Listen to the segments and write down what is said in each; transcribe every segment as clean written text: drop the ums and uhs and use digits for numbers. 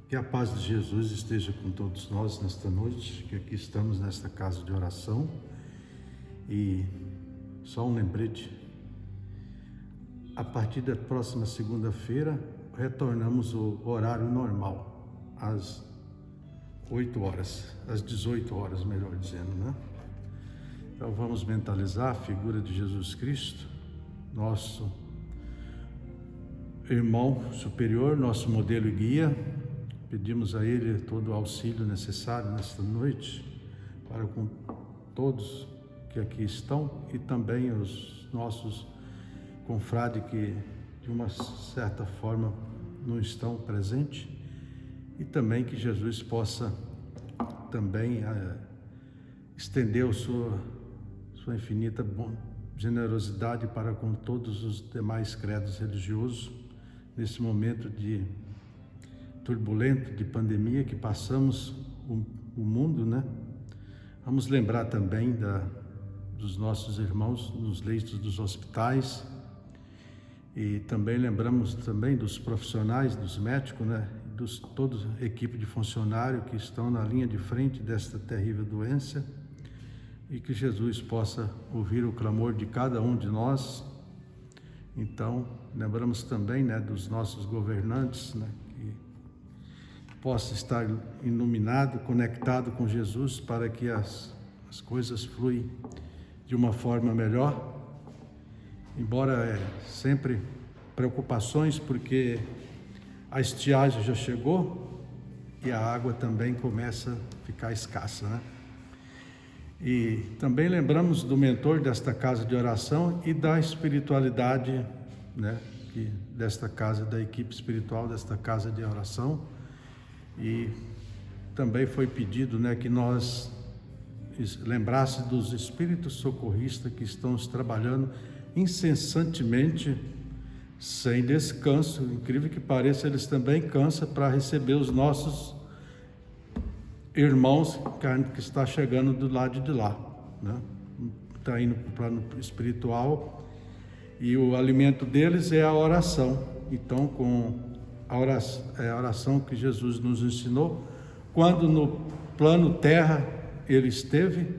Que a paz de Jesus esteja com todos nós nesta noite, que aqui estamos nesta casa de oração. E só um lembrete, a partir da próxima segunda-feira retornamos o horário normal, às 8 horas, às 18 horas, melhor dizendo, né? Então vamos mentalizar a figura de Jesus Cristo, nosso irmão superior, nosso modelo e guia. Pedimos a Ele todo o auxílio necessário nesta noite para com todos que aqui estão e também os nossos confrades que de uma certa forma não estão presentes, e também que Jesus possa também estender a sua infinita generosidade para com todos os demais credos religiosos nesse momento de turbulento de pandemia que passamos o mundo, né? Vamos lembrar também dos nossos irmãos nos leitos dos hospitais, e também lembramos também dos profissionais, dos médicos, né? Toda a equipe de funcionários que estão na linha de frente desta terrível doença, e que Jesus possa ouvir o clamor de cada um de nós. Então, lembramos também, né, dos nossos governantes, né, possa estar iluminado, conectado com Jesus, para que as coisas fluem de uma forma melhor, embora sempre preocupações, porque a estiagem já chegou e a água também começa a ficar escassa, né? E também lembramos do mentor desta casa de oração e da espiritualidade, né, desta casa, da equipe espiritual desta casa de oração. E também foi pedido, né, que nós lembrasse dos espíritos socorristas que estão trabalhando incessantemente, sem descanso. Incrível que pareça, eles também cansam para receber os nossos irmãos que está chegando do lado de lá, né? Está indo para o plano espiritual, e o alimento deles é a oração. Então, com a oração que Jesus nos ensinou, quando no plano terra Ele esteve,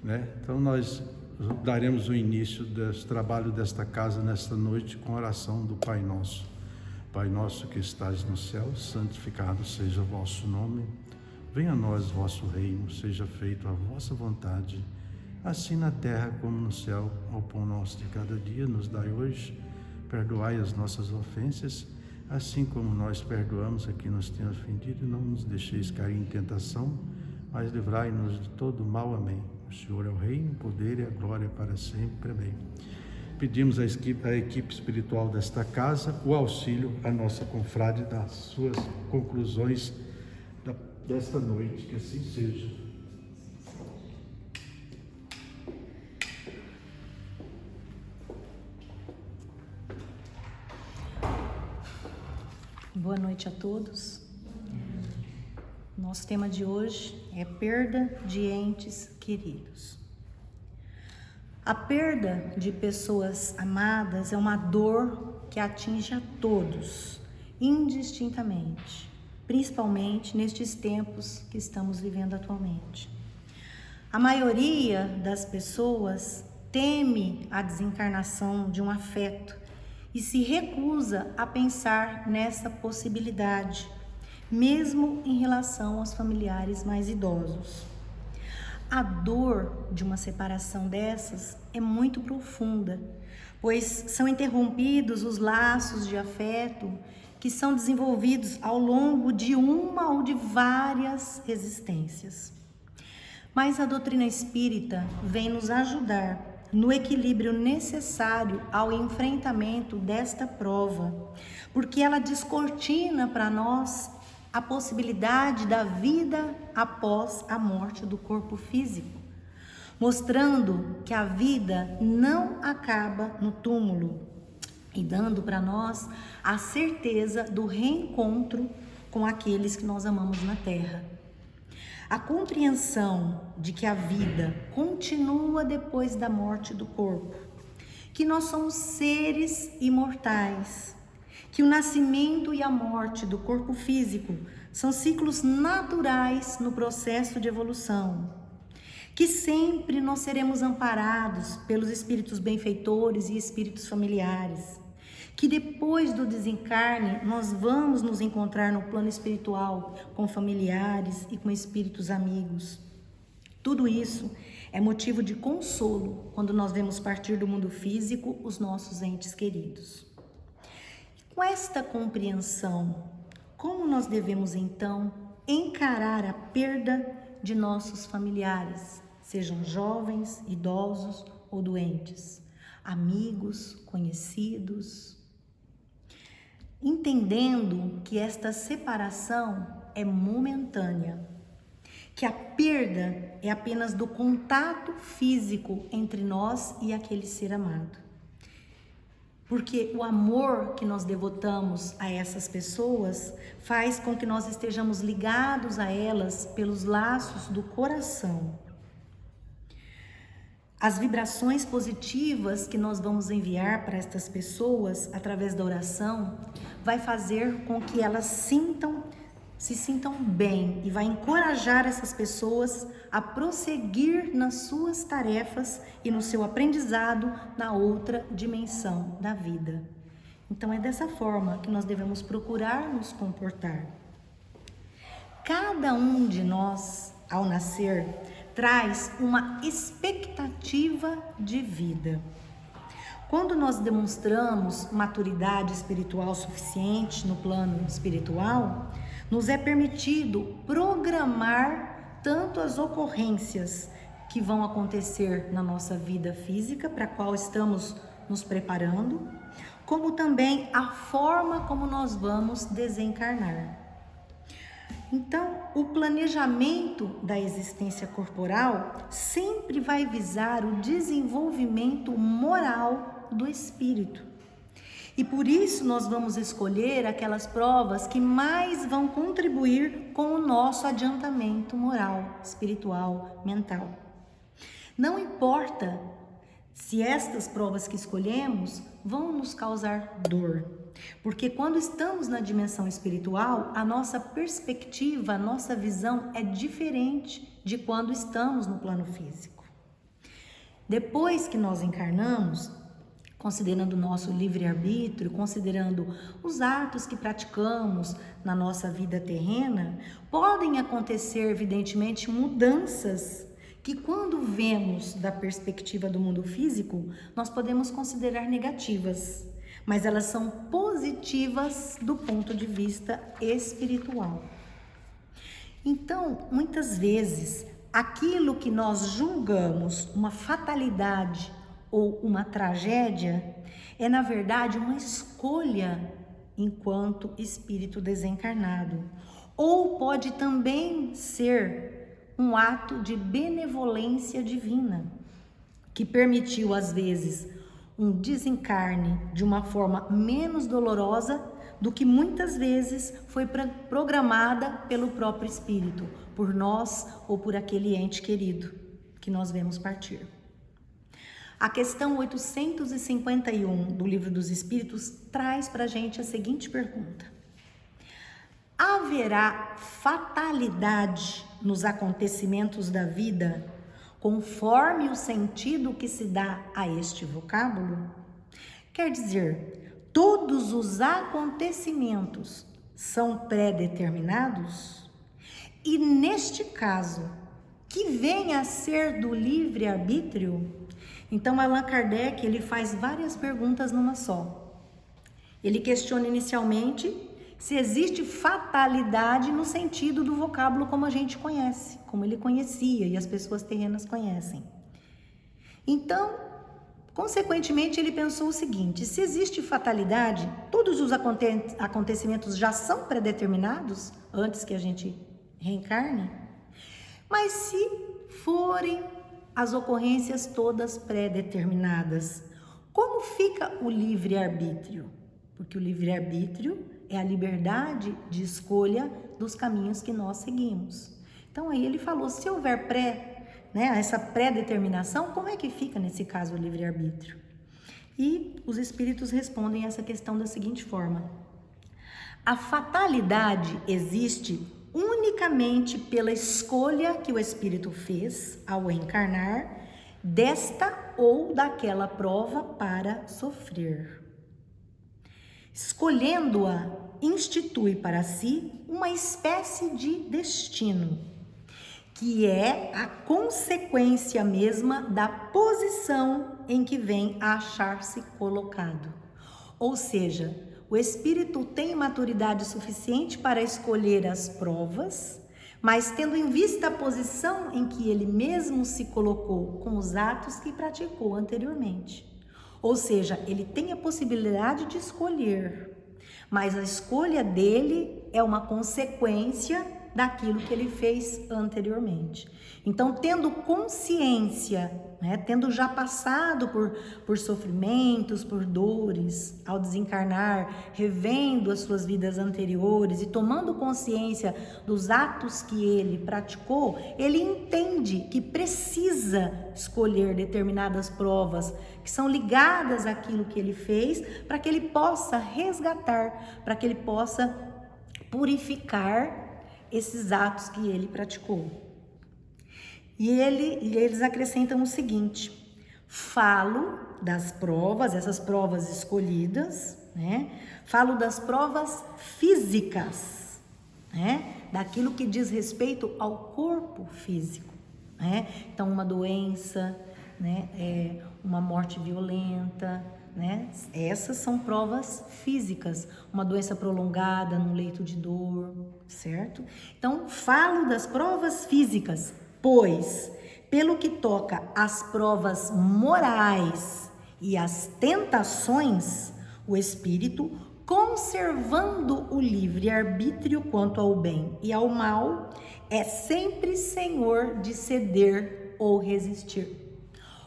né? Então nós daremos o início desse trabalho desta casa nesta noite com a oração do Pai Nosso. Pai nosso que estais no céu, santificado seja o vosso nome. Venha a nós o vosso reino, seja feita a vossa vontade, assim na terra como no céu. O pão nosso de cada dia nos dai hoje. Perdoai as nossas ofensas, assim como nós perdoamos a quem nos tem ofendido, e não nos deixeis cair em tentação, mas livrai-nos de todo o mal. Amém. O Senhor é o reino, o poder e a glória para sempre. Amém. Pedimos à equipe espiritual desta casa o auxílio à nossa confrade das suas conclusões desta noite, que assim seja. Boa noite a todos. Nosso tema de hoje é perda de entes queridos. A perda de pessoas amadas é uma dor que atinge a todos, indistintamente, principalmente nestes tempos que estamos vivendo atualmente. A maioria das pessoas teme a desencarnação de um afeto e se recusa a pensar nessa possibilidade, mesmo em relação aos familiares mais idosos. A dor de uma separação dessas é muito profunda, pois são interrompidos os laços de afeto que são desenvolvidos ao longo de uma ou de várias existências. Mas a doutrina espírita vem nos ajudar no equilíbrio necessário ao enfrentamento desta prova, porque ela descortina para nós a possibilidade da vida após a morte do corpo físico, mostrando que a vida não acaba no túmulo e dando para nós a certeza do reencontro com aqueles que nós amamos na terra. A compreensão de que a vida continua depois da morte do corpo, que nós somos seres imortais, que o nascimento e a morte do corpo físico são ciclos naturais no processo de evolução, que sempre nós seremos amparados pelos espíritos benfeitores e espíritos familiares, que depois do desencarne nós vamos nos encontrar no plano espiritual com familiares e com espíritos amigos. Tudo isso é motivo de consolo quando nós vemos partir do mundo físico os nossos entes queridos. Com esta compreensão, como nós devemos então encarar a perda de nossos familiares, sejam jovens, idosos ou doentes, amigos, conhecidos? Entendendo que esta separação é momentânea, que a perda é apenas do contato físico entre nós e aquele ser amado. Porque o amor que nós devotamos a essas pessoas faz com que nós estejamos ligados a elas pelos laços do coração. As vibrações positivas que nós vamos enviar para estas pessoas através da oração vai fazer com que elas se sintam bem e vai encorajar essas pessoas a prosseguir nas suas tarefas e no seu aprendizado na outra dimensão da vida. Então é dessa forma que nós devemos procurar nos comportar. Cada um de nós, ao nascer, traz uma expectativa de vida. Quando nós demonstramos maturidade espiritual suficiente no plano espiritual, nos é permitido programar tanto as ocorrências que vão acontecer na nossa vida física, para a qual estamos nos preparando, como também a forma como nós vamos desencarnar. Então, o planejamento da existência corporal sempre vai visar o desenvolvimento moral do espírito. E por isso nós vamos escolher aquelas provas que mais vão contribuir com o nosso adiantamento moral, espiritual, mental. Não importa se estas provas que escolhemos vão nos causar dor, porque quando estamos na dimensão espiritual, a nossa perspectiva, a nossa visão é diferente de quando estamos no plano físico. Depois que nós encarnamos, considerando o nosso livre-arbítrio, considerando os atos que praticamos na nossa vida terrena, podem acontecer, evidentemente, mudanças que, quando vemos da perspectiva do mundo físico, nós podemos considerar negativas, mas elas são positivas do ponto de vista espiritual. Então, muitas vezes, aquilo que nós julgamos uma fatalidade ou uma tragédia é, na verdade, uma escolha enquanto espírito desencarnado, ou pode também ser um ato de benevolência divina, que permitiu, às vezes, um desencarne de uma forma menos dolorosa do que muitas vezes foi programada pelo próprio espírito, por nós ou por aquele ente querido que nós vemos partir. A questão 851 do Livro dos Espíritos traz para a gente a seguinte pergunta: haverá fatalidade nos acontecimentos da vida conforme o sentido que se dá a este vocábulo? Quer dizer, todos os acontecimentos são pré-determinados? E neste caso, que vem a ser do livre-arbítrio? Então, Allan Kardec, ele faz várias perguntas numa só. Ele questiona inicialmente se existe fatalidade no sentido do vocábulo como a gente conhece, como ele conhecia e as pessoas terrenas conhecem. Então, consequentemente, ele pensou o seguinte: se existe fatalidade, todos os acontecimentos já são predeterminados antes que a gente reencarne? Mas se forem as ocorrências todas pré-determinadas, como fica o livre-arbítrio? Porque o livre-arbítrio é a liberdade de escolha dos caminhos que nós seguimos. Então aí ele falou, se houver essa pré-determinação, como é que fica nesse caso o livre-arbítrio? E os espíritos respondem essa questão da seguinte forma: a fatalidade existe unicamente pela escolha que o espírito fez ao encarnar desta ou daquela prova para sofrer. Escolhendo-a, institui para si uma espécie de destino, que é a consequência mesma da posição em que vem a achar-se colocado. Ou seja, o espírito tem maturidade suficiente para escolher as provas, mas tendo em vista a posição em que ele mesmo se colocou com os atos que praticou anteriormente. Ou seja, ele tem a possibilidade de escolher, mas a escolha dele é uma consequência daquilo que ele fez anteriormente. Então, tendo consciência, tendo já passado por sofrimentos, por dores, ao desencarnar, revendo as suas vidas anteriores e tomando consciência dos atos que ele praticou, ele entende que precisa escolher determinadas provas que são ligadas àquilo que ele fez, para que ele possa resgatar, para que ele possa purificar esses atos que ele praticou. E eles acrescentam o seguinte: falo das provas, essas provas escolhidas, falo das provas físicas, daquilo que diz respeito ao corpo físico, Então, uma doença, uma morte violenta, essas são provas físicas, uma doença prolongada num leito de dor, certo? Então, falo das provas físicas, pois, pelo que toca às provas morais e às tentações, o espírito, conservando o livre-arbítrio quanto ao bem e ao mal, é sempre senhor de ceder ou resistir.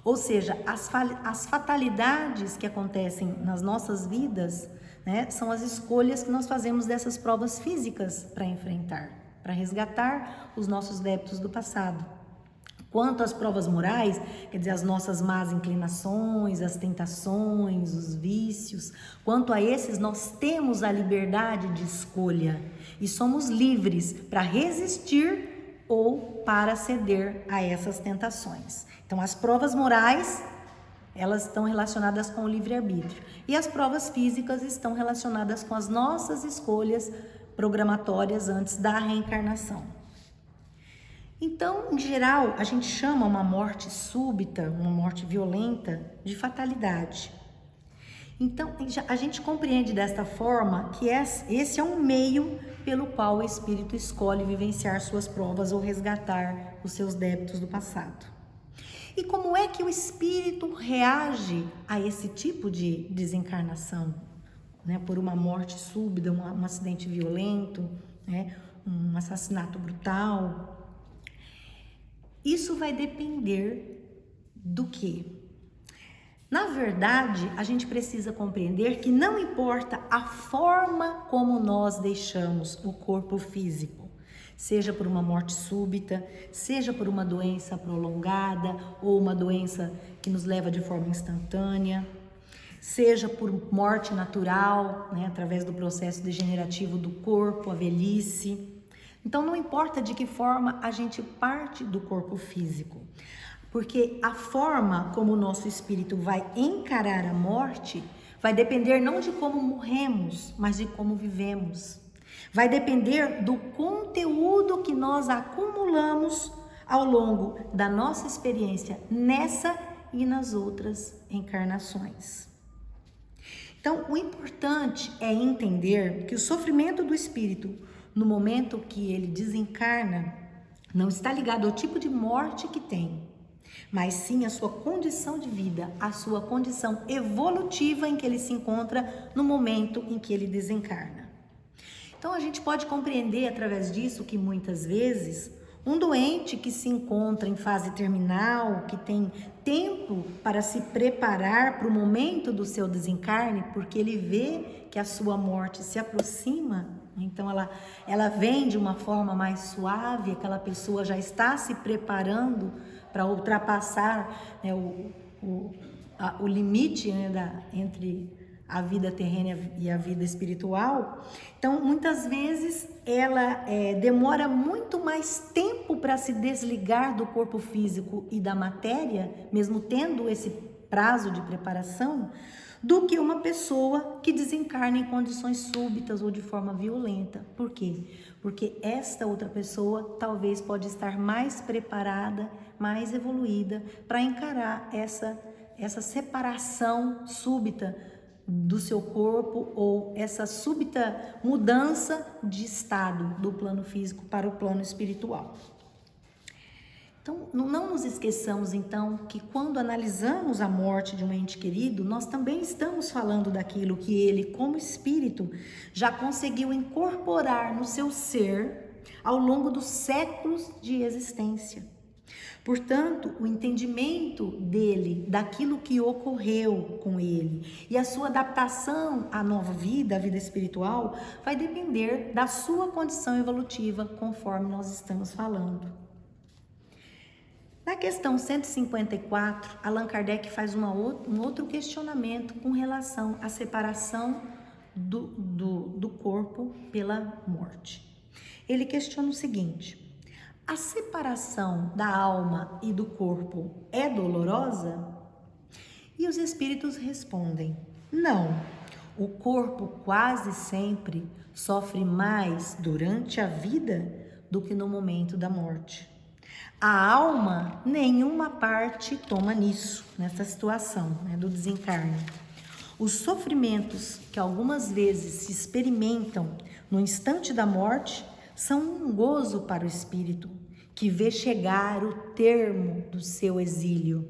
Ou seja, as fatalidades que acontecem nas nossas vidas, são as escolhas que nós fazemos dessas provas físicas para enfrentar, para resgatar os nossos débitos do passado. Quanto às provas morais, quer dizer, as nossas más inclinações, as tentações, os vícios, quanto a esses nós temos a liberdade de escolha e somos livres para resistir ou para ceder a essas tentações. Então, as provas morais, elas estão relacionadas com o livre-arbítrio. E as provas físicas estão relacionadas com as nossas escolhas programatórias antes da reencarnação. Então, em geral, a gente chama uma morte súbita, uma morte violenta, de fatalidade. Então, a gente compreende desta forma que esse é um meio pelo qual o espírito escolhe vivenciar suas provas ou resgatar os seus débitos do passado. E como é que o espírito reage a esse tipo de desencarnação? Por uma morte súbita, um acidente violento, um assassinato brutal. Isso vai depender do quê? Na verdade, a gente precisa compreender que não importa a forma como nós deixamos o corpo físico, seja por uma morte súbita, seja por uma doença prolongada ou uma doença que nos leva de forma instantânea, seja por morte natural, através do processo degenerativo do corpo, a velhice. Então, não importa de que forma a gente parte do corpo físico, porque a forma como o nosso espírito vai encarar a morte vai depender não de como morremos, mas de como vivemos. Vai depender do conteúdo que nós acumulamos ao longo da nossa experiência nessa e nas outras encarnações. Então, o importante é entender que o sofrimento do espírito, no momento que ele desencarna, não está ligado ao tipo de morte que tem, mas sim à sua condição de vida, à sua condição evolutiva em que ele se encontra no momento em que ele desencarna. Então, a gente pode compreender através disso que muitas vezes um doente que se encontra em fase terminal, que tem tempo para se preparar para o momento do seu desencarne, porque ele vê que a sua morte se aproxima, então ela vem de uma forma mais suave, aquela pessoa já está se preparando para ultrapassar o limite, né, entre a vida terrena e a vida espiritual. Então, muitas vezes, ela demora muito mais tempo para se desligar do corpo físico e da matéria, mesmo tendo esse prazo de preparação, do que uma pessoa que desencarna em condições súbitas ou de forma violenta. Por quê? Porque esta outra pessoa talvez pode estar mais preparada, mais evoluída para encarar essa separação súbita do seu corpo ou essa súbita mudança de estado do plano físico para o plano espiritual. Então, não nos esqueçamos, então, que quando analisamos a morte de um ente querido, nós também estamos falando daquilo que ele, como espírito, já conseguiu incorporar no seu ser ao longo dos séculos de existência. Portanto, o entendimento dele, daquilo que ocorreu com ele e a sua adaptação à nova vida, à vida espiritual, vai depender da sua condição evolutiva, conforme nós estamos falando. Na questão 154, Allan Kardec faz um outro questionamento com relação à separação do corpo pela morte. Ele questiona o seguinte: a separação da alma e do corpo é dolorosa? E os espíritos respondem: não, o corpo quase sempre sofre mais durante a vida do que no momento da morte. A alma, nenhuma parte toma nisso, nessa situação, né, do desencarne. Os sofrimentos que algumas vezes se experimentam no instante da morte são um gozo para o espírito, que vê chegar o termo do seu exílio.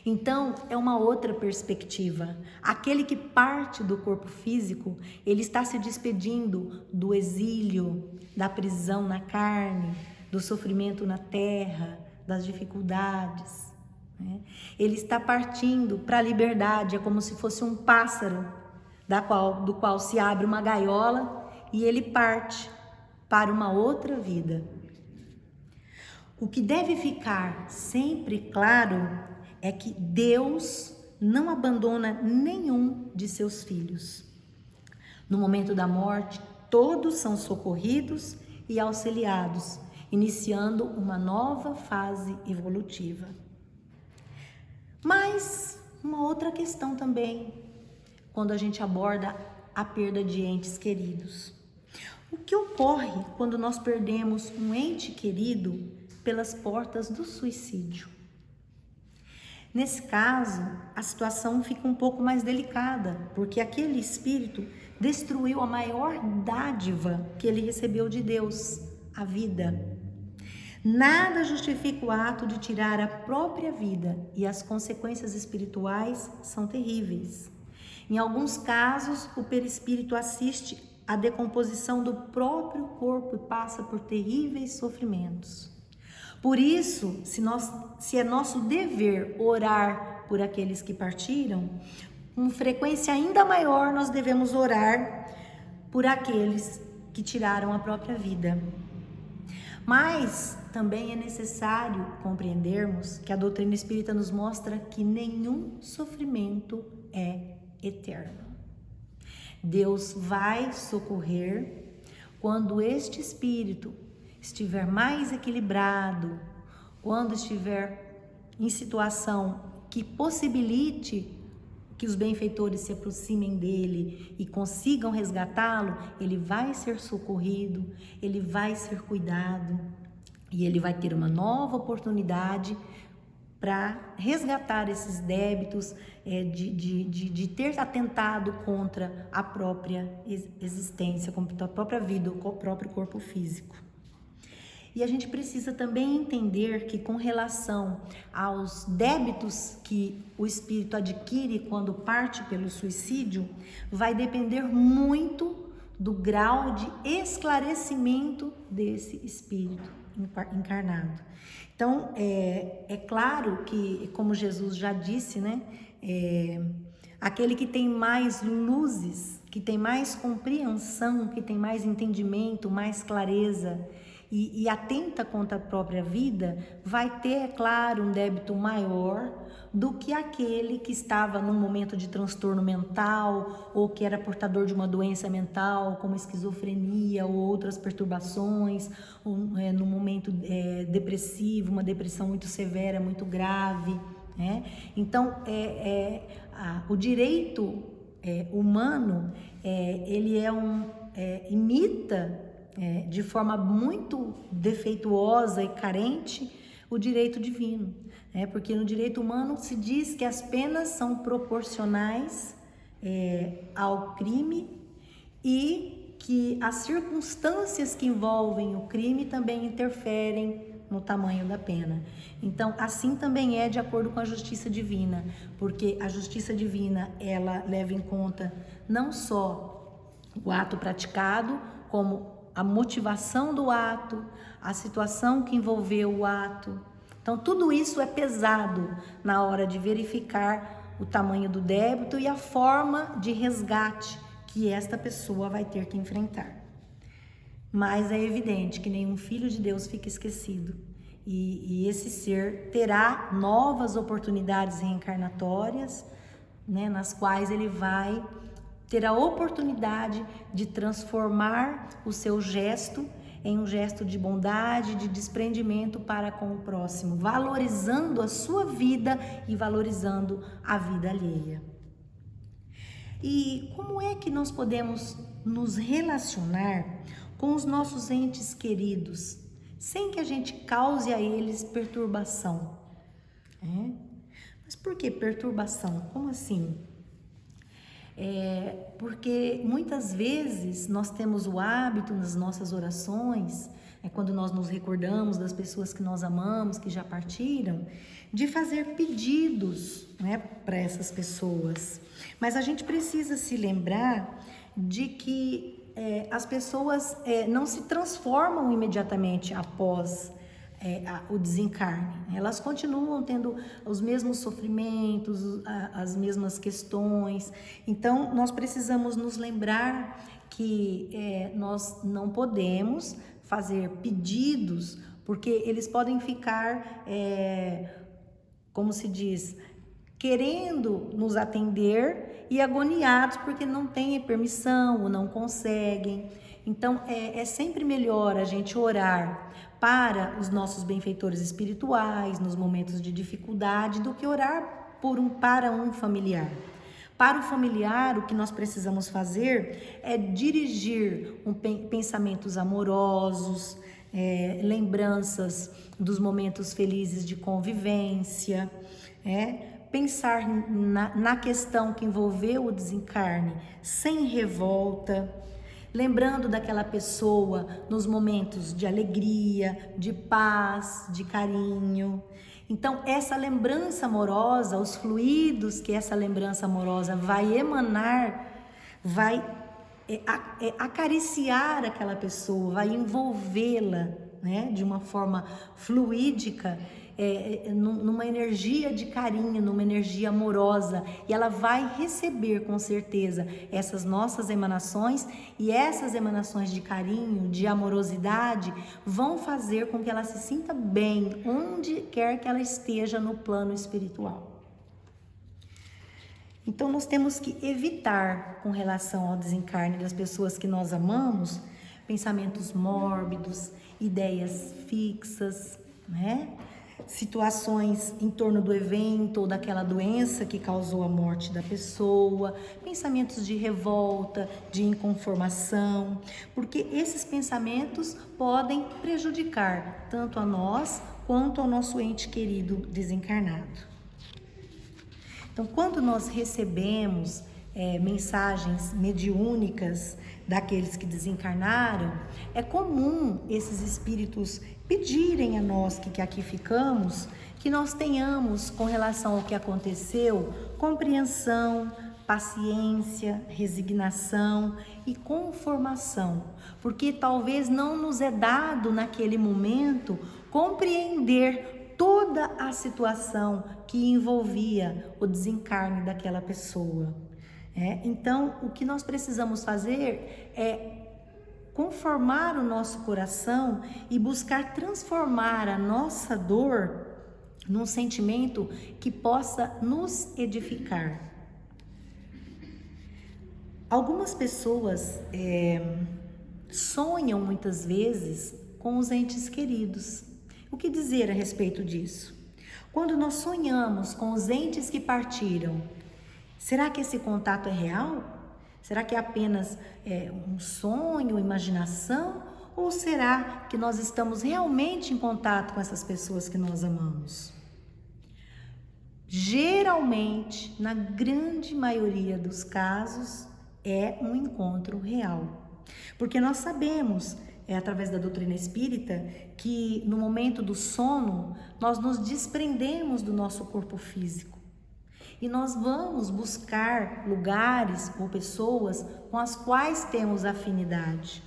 Então, é uma outra perspectiva. Aquele que parte do corpo físico, ele está se despedindo do exílio, da prisão na carne, do sofrimento na terra, das dificuldades, né? Ele está partindo para a liberdade, é como se fosse um pássaro do qual se abre uma gaiola e ele parte para uma outra vida. O que deve ficar sempre claro é que Deus não abandona nenhum de seus filhos. No momento da morte, todos são socorridos e auxiliados, iniciando uma nova fase evolutiva. Mas uma outra questão também, quando a gente aborda a perda de entes queridos. O que ocorre quando nós perdemos um ente querido pelas portas do suicídio? Nesse caso, a situação fica um pouco mais delicada, porque aquele espírito destruiu a maior dádiva que ele recebeu de Deus, a vida. Nada justifica o ato de tirar a própria vida e as consequências espirituais são terríveis. Em alguns casos, o perispírito assiste à decomposição do próprio corpo e passa por terríveis sofrimentos. Por isso, se é nosso dever orar por aqueles que partiram, com frequência ainda maior nós devemos orar por aqueles que tiraram a própria vida. Mas também é necessário compreendermos que a doutrina espírita nos mostra que nenhum sofrimento é eterno. Deus vai socorrer quando este espírito estiver mais equilibrado, quando estiver em situação que possibilite que os benfeitores se aproximem dele e consigam resgatá-lo, ele vai ser socorrido, ele vai ser cuidado e ele vai ter uma nova oportunidade para resgatar esses débitos de ter atentado contra a própria existência, contra a própria vida, o próprio corpo físico. E a gente precisa também entender que, com relação aos débitos que o espírito adquire quando parte pelo suicídio, vai depender muito do grau de esclarecimento desse espírito encarnado. Então, é claro que, como Jesus já disse, né, aquele que tem mais luzes, que tem mais compreensão, que tem mais entendimento, mais clareza, e atenta contra a própria vida, vai ter, é claro, um débito maior, do que aquele que estava num momento de transtorno mental ou que era portador de uma doença mental, como esquizofrenia ou outras perturbações, num momento depressivo, uma depressão muito severa, muito grave. Então, o direito humano, ele imita de forma muito defeituosa e carente o direito divino, porque no direito humano se diz que as penas são proporcionais ao crime e que as circunstâncias que envolvem o crime também interferem no tamanho da pena. Então, assim também é de acordo com a justiça divina, porque a justiça divina, ela leva em conta não só o ato praticado, como a motivação do ato, a situação que envolveu o ato. Então, tudo isso é pesado na hora de verificar o tamanho do débito e a forma de resgate que esta pessoa vai ter que enfrentar. Mas é evidente que nenhum filho de Deus fica esquecido. E esse ser terá novas oportunidades reencarnatórias, nas quais ele vai ter a oportunidade de transformar o seu gesto em um gesto de bondade, de desprendimento para com o próximo, valorizando a sua vida e valorizando a vida alheia. E como é que nós podemos nos relacionar com os nossos entes queridos, sem que a gente cause a eles perturbação? Mas por que perturbação? Como assim? Porque muitas vezes nós temos o hábito nas nossas orações, quando nós nos recordamos das pessoas que nós amamos, que já partiram, de fazer pedidos para essas pessoas. Mas a gente precisa se lembrar de que as pessoas não se transformam imediatamente após o desencarne. Elas continuam tendo os mesmos sofrimentos, as mesmas questões. Então, nós precisamos nos lembrar que nós não podemos fazer pedidos, porque eles podem ficar, como se diz, querendo nos atender e agoniados porque não têm permissão ou não conseguem. Então, é sempre melhor a gente orar para os nossos benfeitores espirituais nos momentos de dificuldade do que orar para um familiar. Para o familiar, o que nós precisamos fazer é dirigir pensamentos amorosos, lembranças dos momentos felizes de convivência, pensar na questão que envolveu o desencarne sem revolta, lembrando daquela pessoa nos momentos de alegria, de paz, de carinho. Então, essa lembrança amorosa, os fluidos que essa lembrança amorosa vai emanar, vai acariciar aquela pessoa, vai envolvê-la, de uma forma fluídica, numa energia de carinho, numa energia amorosa, e ela vai receber com certeza essas nossas emanações, e essas emanações de carinho, de amorosidade, vão fazer com que ela se sinta bem onde quer que ela esteja no plano espiritual. Então nós temos que evitar, com relação ao desencarne das pessoas que nós amamos, pensamentos mórbidos, ideias fixas, situações em torno do evento ou daquela doença que causou a morte da pessoa, pensamentos de revolta, de inconformação, porque esses pensamentos podem prejudicar tanto a nós quanto ao nosso ente querido desencarnado. Então, quando nós recebemos mensagens mediúnicas daqueles que desencarnaram, é comum esses espíritos pedirem a nós que aqui ficamos, que nós tenhamos, com relação ao que aconteceu, compreensão, paciência, resignação e conformação, porque talvez não nos é dado naquele momento compreender toda a situação que envolvia o desencarne daquela pessoa. Então, o que nós precisamos fazer é conformar o nosso coração e buscar transformar a nossa dor num sentimento que possa nos edificar. Algumas pessoas sonham muitas vezes com os entes queridos. O que dizer a respeito disso? Quando nós sonhamos com os entes que partiram, será que esse contato é real? Será que é apenas um sonho, imaginação? Ou será que nós estamos realmente em contato com essas pessoas que nós amamos? Geralmente, na grande maioria dos casos, é um encontro real. Porque nós sabemos, através da doutrina espírita, que no momento do sono, nós nos desprendemos do nosso corpo físico. E nós vamos buscar lugares ou pessoas com as quais temos afinidade.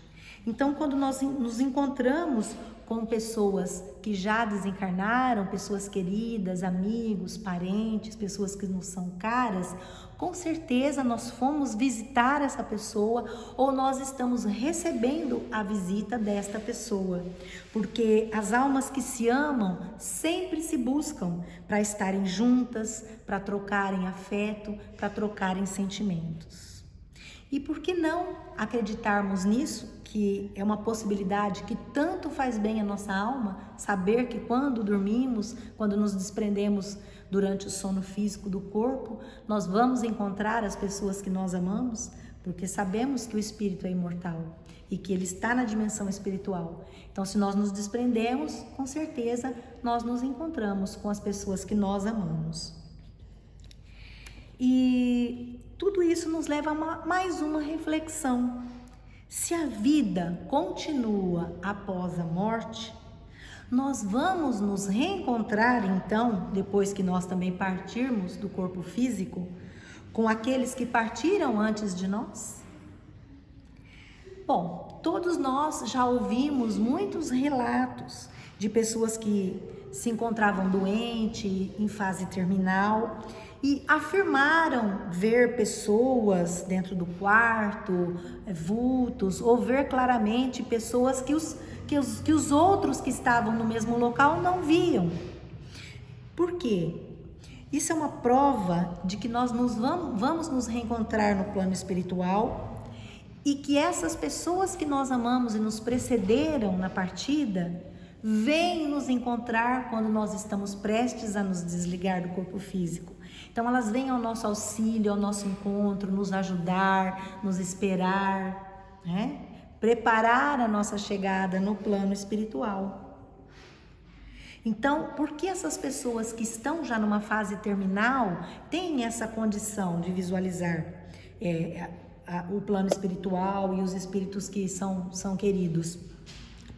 Então, quando nós nos encontramos com pessoas que já desencarnaram, pessoas queridas, amigos, parentes, pessoas que nos são caras, com certeza nós fomos visitar essa pessoa ou nós estamos recebendo a visita desta pessoa. Porque as almas que se amam sempre se buscam para estarem juntas, para trocarem afeto, para trocarem sentimentos. E por que não acreditarmos nisso, que é uma possibilidade que tanto faz bem à nossa alma, saber que quando dormimos, quando nos desprendemos durante o sono físico do corpo, nós vamos encontrar as pessoas que nós amamos, porque sabemos que o espírito é imortal e que ele está na dimensão espiritual. Então, se nós nos desprendemos, com certeza nós nos encontramos com as pessoas que nós amamos. E tudo isso nos leva a mais uma reflexão. Se a vida continua após a morte, nós vamos nos reencontrar então, depois que nós também partirmos do corpo físico, com aqueles que partiram antes de nós? Bom, todos nós já ouvimos muitos relatos de pessoas que se encontravam doentes, em fase terminal, e afirmaram ver pessoas dentro do quarto, vultos, ou ver claramente pessoas que os outros que estavam no mesmo local não viam. Por quê? Isso é uma prova de que nós vamos nos reencontrar no plano espiritual e que essas pessoas que nós amamos e nos precederam na partida vêm nos encontrar quando nós estamos prestes a nos desligar do corpo físico. Então elas vêm ao nosso auxílio, ao nosso encontro, nos ajudar, nos esperar, né? Preparar a nossa chegada no plano espiritual. Então, por que essas pessoas que estão já numa fase terminal têm essa condição de visualizar o plano espiritual e os espíritos que são queridos?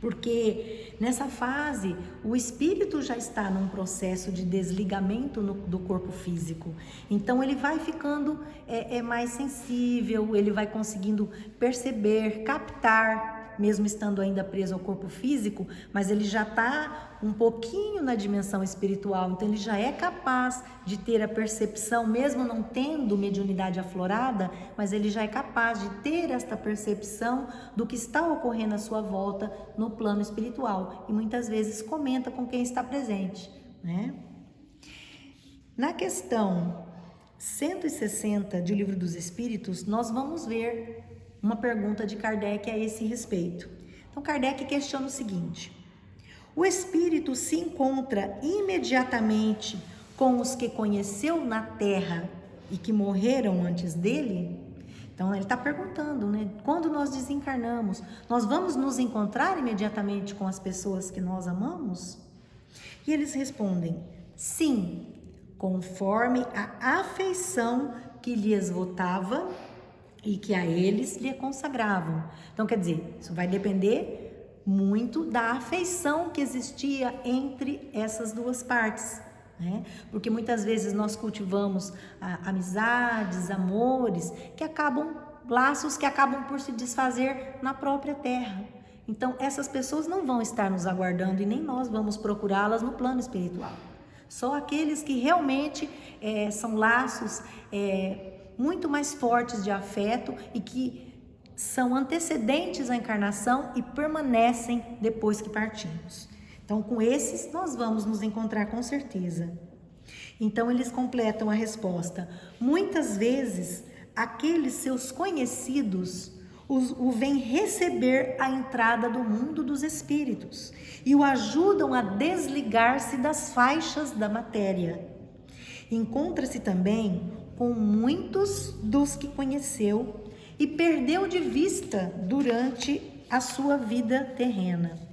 Porque nessa fase o espírito já está num processo de desligamento do corpo físico. Então ele vai ficando mais sensível, ele vai conseguindo perceber, captar, mesmo estando ainda preso ao corpo físico, mas ele já está um pouquinho na dimensão espiritual, então ele já é capaz de ter a percepção, mesmo não tendo mediunidade aflorada, mas ele já é capaz de ter esta percepção do que está ocorrendo à sua volta no plano espiritual, e muitas vezes comenta com quem está presente, né? Na questão 160 de O Livro dos Espíritos, nós vamos ver uma pergunta de Kardec a esse respeito. Então Kardec questiona o seguinte: o espírito se encontra imediatamente com os que conheceu na terra e que morreram antes dele? Então ele está perguntando, né? Quando nós desencarnamos, nós vamos nos encontrar imediatamente com as pessoas que nós amamos? E eles respondem: sim, conforme a afeição que lhes votava e que a eles lhe consagravam. Então, quer dizer, isso vai depender muito da afeição que existia entre essas duas partes, né? Porque muitas vezes nós cultivamos amizades, amores, laços que acabam por se desfazer na própria terra. Então, essas pessoas não vão estar nos aguardando e nem nós vamos procurá-las no plano espiritual. Só aqueles que realmente são laços muito mais fortes de afeto e que são antecedentes à encarnação e permanecem depois que partimos. Então, com esses, nós vamos nos encontrar com certeza. Então, eles completam a resposta. Muitas vezes, aqueles seus conhecidos o vêm receber a entrada do mundo dos espíritos e o ajudam a desligar-se das faixas da matéria. Encontra-se também com muitos dos que conheceu e perdeu de vista durante a sua vida terrena.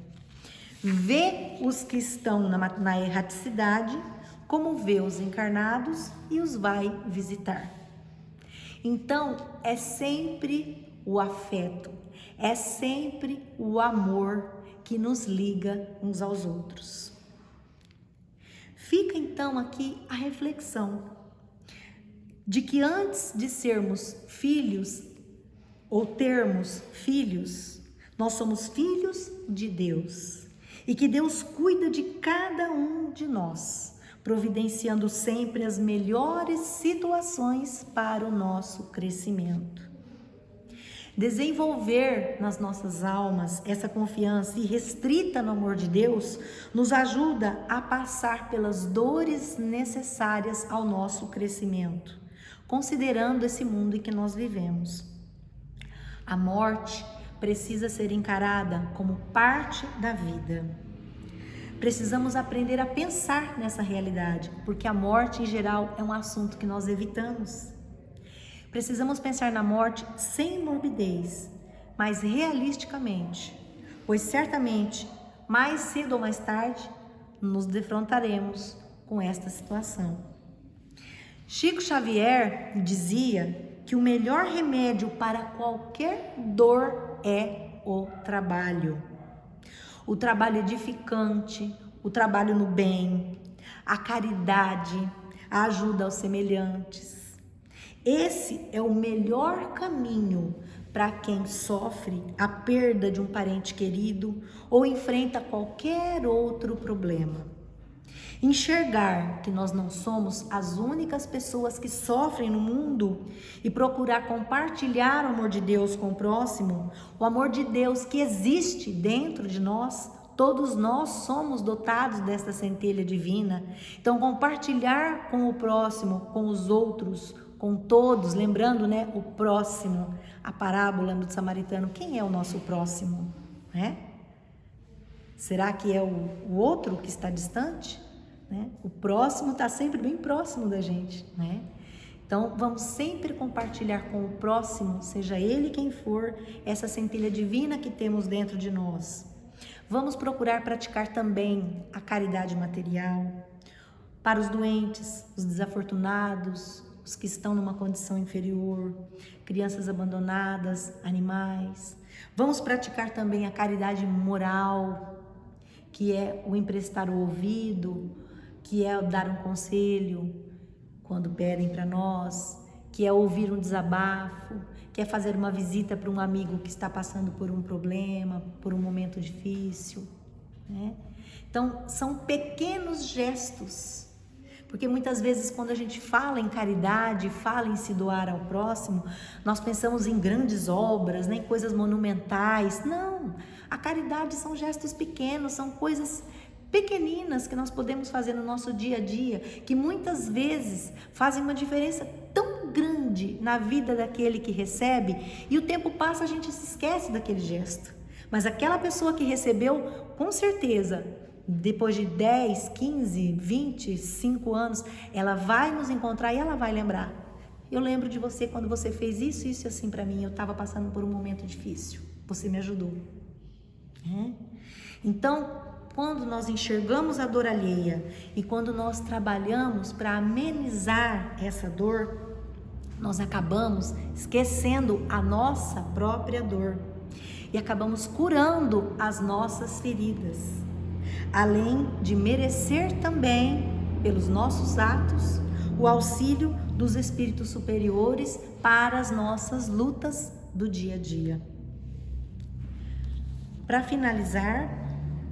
Vê os que estão na erraticidade, como vê os encarnados e os vai visitar. Então, é sempre o afeto, é sempre o amor que nos liga uns aos outros. Fica então aqui a reflexão de que antes de sermos filhos ou termos filhos, nós somos filhos de Deus e que Deus cuida de cada um de nós, providenciando sempre as melhores situações para o nosso crescimento. Desenvolver nas nossas almas essa confiança irrestrita no amor de Deus nos ajuda a passar pelas dores necessárias ao nosso crescimento, considerando esse mundo em que nós vivemos. A morte precisa ser encarada como parte da vida. Precisamos aprender a pensar nessa realidade, porque a morte em geral é um assunto que nós evitamos. Precisamos pensar na morte sem morbidez, mas realisticamente, pois certamente, mais cedo ou mais tarde, nos defrontaremos com esta situação. Chico Xavier dizia que o melhor remédio para qualquer dor é o trabalho. O trabalho edificante, o trabalho no bem, a caridade, a ajuda aos semelhantes. Esse é o melhor caminho para quem sofre a perda de um parente querido ou enfrenta qualquer outro problema. Enxergar que nós não somos as únicas pessoas que sofrem no mundo e procurar compartilhar o amor de Deus com o próximo, o amor de Deus que existe dentro de nós. Todos nós somos dotados desta centelha divina. Então, compartilhar com o próximo, com os outros, com todos, lembrando, né, o próximo, a parábola do samaritano. Quem é o nosso próximo? Será que é o outro que está distante? O próximo está sempre bem próximo da gente, né? Então, vamos sempre compartilhar com o próximo, seja ele quem for, essa centelha divina que temos dentro de nós. Vamos procurar praticar também a caridade material para os doentes, os desafortunados, os que estão numa condição inferior, crianças abandonadas, animais. Vamos praticar também a caridade moral, que é o emprestar o ouvido, que é o dar um conselho quando pedem para nós, que é ouvir um desabafo, que é fazer uma visita para um amigo que está passando por um problema, por um momento difícil, né? Então, são pequenos gestos. Porque muitas vezes quando a gente fala em caridade, fala em se doar ao próximo, nós pensamos em grandes obras, em coisas monumentais. Não, a caridade são gestos pequenos, são coisas pequeninas que nós podemos fazer no nosso dia a dia, que muitas vezes fazem uma diferença tão grande na vida daquele que recebe, e o tempo passa, a gente se esquece daquele gesto. Mas aquela pessoa que recebeu, com certeza, depois de 10, 15, 25 anos, ela vai nos encontrar e ela vai lembrar. Eu lembro de você quando você fez isso, isso e assim para mim. Eu estava passando por um momento difícil. Você me ajudou. Então, quando nós enxergamos a dor alheia e quando nós trabalhamos para amenizar essa dor, nós acabamos esquecendo a nossa própria dor e acabamos curando as nossas feridas, além de merecer também, pelos nossos atos, o auxílio dos espíritos superiores para as nossas lutas do dia a dia. Para finalizar,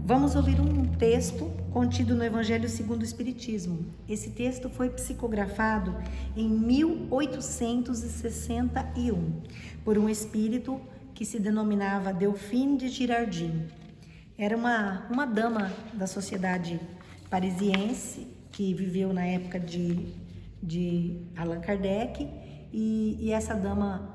vamos ouvir um texto contido no Evangelho segundo o Espiritismo. Esse texto foi psicografado em 1861 por um espírito que se denominava Delphine de Girardin. Era uma dama da sociedade parisiense que viveu na época de Allan Kardec, e essa dama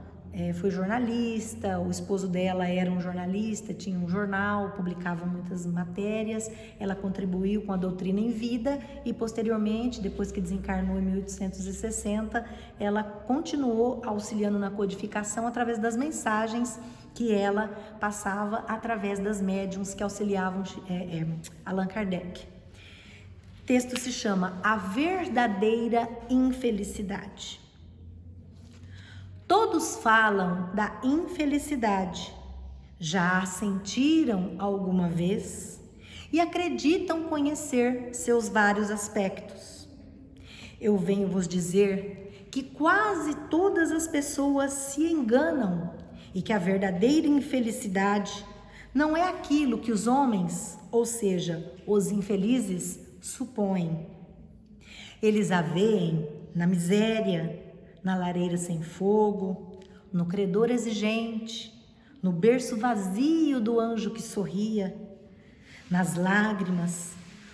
foi jornalista, o esposo dela era um jornalista, tinha um jornal, publicava muitas matérias, ela contribuiu com a doutrina em vida e posteriormente, depois que desencarnou em 1860, ela continuou auxiliando na codificação através das mensagens que ela passava através das médiuns que auxiliavam Allan Kardec. O texto se chama A Verdadeira Infelicidade. Todos falam da infelicidade. Já a sentiram alguma vez e acreditam conhecer seus vários aspectos. Eu venho vos dizer que quase todas as pessoas se enganam e que a verdadeira infelicidade não é aquilo que os homens, ou seja, os infelizes, supõem. Eles a veem na miséria, na lareira sem fogo, no credor exigente, no berço vazio do anjo que sorria, nas lágrimas,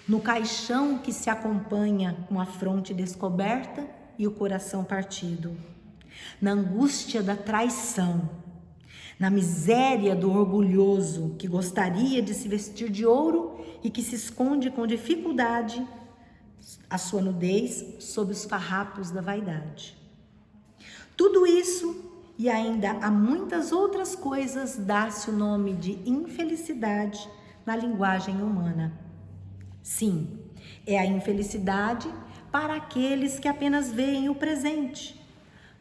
no caixão que se acompanha com a fronte descoberta e o coração partido, na angústia da traição, na miséria do orgulhoso que gostaria de se vestir de ouro e que se esconde com dificuldade a sua nudez sob os farrapos da vaidade. Tudo isso e ainda há muitas outras coisas dá-se o nome de infelicidade na linguagem humana. Sim, é a infelicidade para aqueles que apenas veem o presente,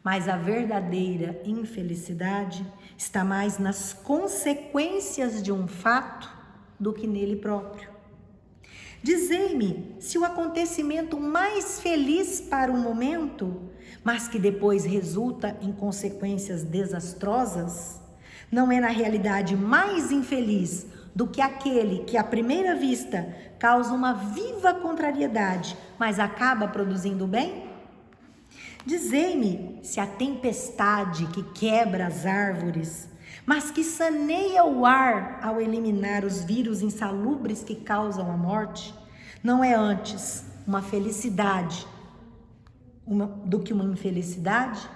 mas a verdadeira infelicidade está mais nas consequências de um fato do que nele próprio. Dizei-me se o acontecimento mais feliz para o momento, mas que depois resulta em consequências desastrosas, não é na realidade mais infeliz do que aquele que à primeira vista causa uma viva contrariedade, mas acaba produzindo bem? Dizei-me se a tempestade que quebra as árvores, mas que saneia o ar ao eliminar os vírus insalubres que causam a morte, não é antes uma felicidade do que uma infelicidade?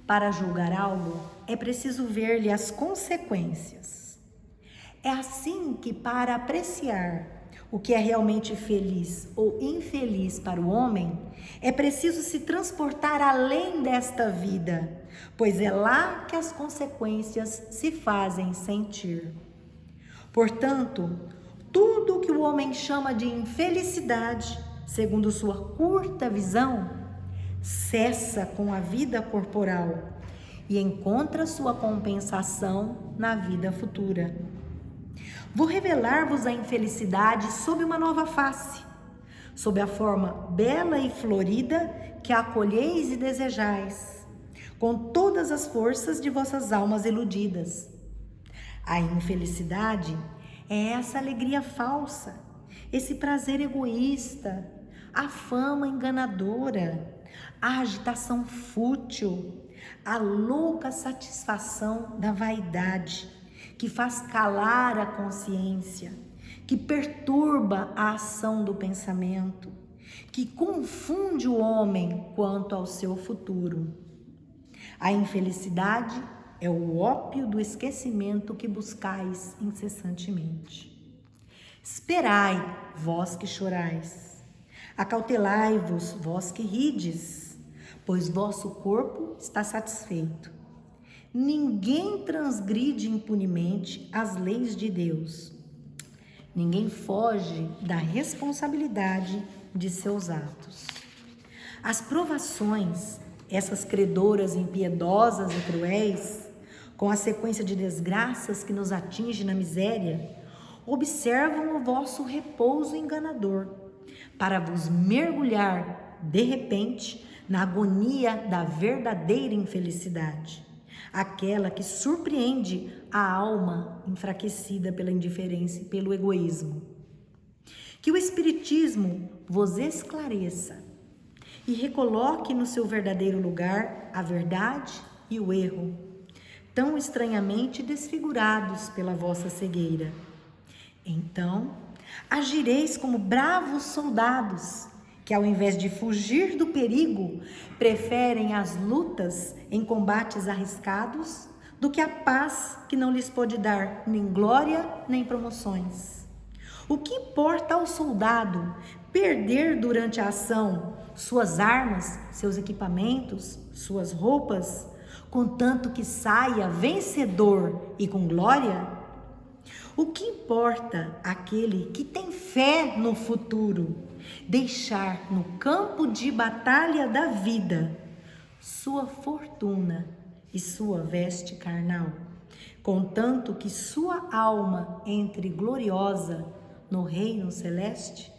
Para julgar algo, é preciso ver-lhe as consequências. É assim que, para apreciar o que é realmente feliz ou infeliz para o homem, é preciso se transportar além desta vida, pois é lá que as consequências se fazem sentir. Portanto, tudo que o homem chama de infelicidade, segundo sua curta visão, cessa com a vida corporal e encontra sua compensação na vida futura. Vou revelar-vos a infelicidade sob uma nova face, sob a forma bela e florida que a acolheis e desejais, com todas as forças de vossas almas iludidas. A infelicidade é essa alegria falsa, esse prazer egoísta, a fama enganadora, a agitação fútil, a louca satisfação da vaidade, que faz calar a consciência, que perturba a ação do pensamento, que confunde o homem quanto ao seu futuro. A infelicidade é o ópio do esquecimento que buscais incessantemente. Esperai, vós que chorais, acautelai-vos, vós que rides, pois vosso corpo está satisfeito. Ninguém transgride impunemente as leis de Deus. Ninguém foge da responsabilidade de seus atos. As provações, essas credoras impiedosas e cruéis, com a sequência de desgraças que nos atinge na miséria, observam o vosso repouso enganador, para vos mergulhar, de repente, na agonia da verdadeira infelicidade, aquela que surpreende a alma enfraquecida pela indiferença e pelo egoísmo. Que o Espiritismo vos esclareça e recoloque no seu verdadeiro lugar a verdade e o erro, tão estranhamente desfigurados pela vossa cegueira. Então, agireis como bravos soldados, que ao invés de fugir do perigo, preferem as lutas em combates arriscados do que a paz que não lhes pode dar nem glória nem promoções. O que importa ao soldado perder durante a ação suas armas, seus equipamentos, suas roupas, contanto que saia vencedor e com glória? O que importa aquele que tem fé no futuro deixar no campo de batalha da vida sua fortuna e sua veste carnal, contanto que sua alma entre gloriosa no reino celeste?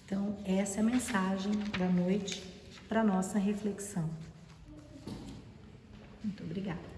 Então, essa é a mensagem da noite para nossa reflexão. Muito obrigada.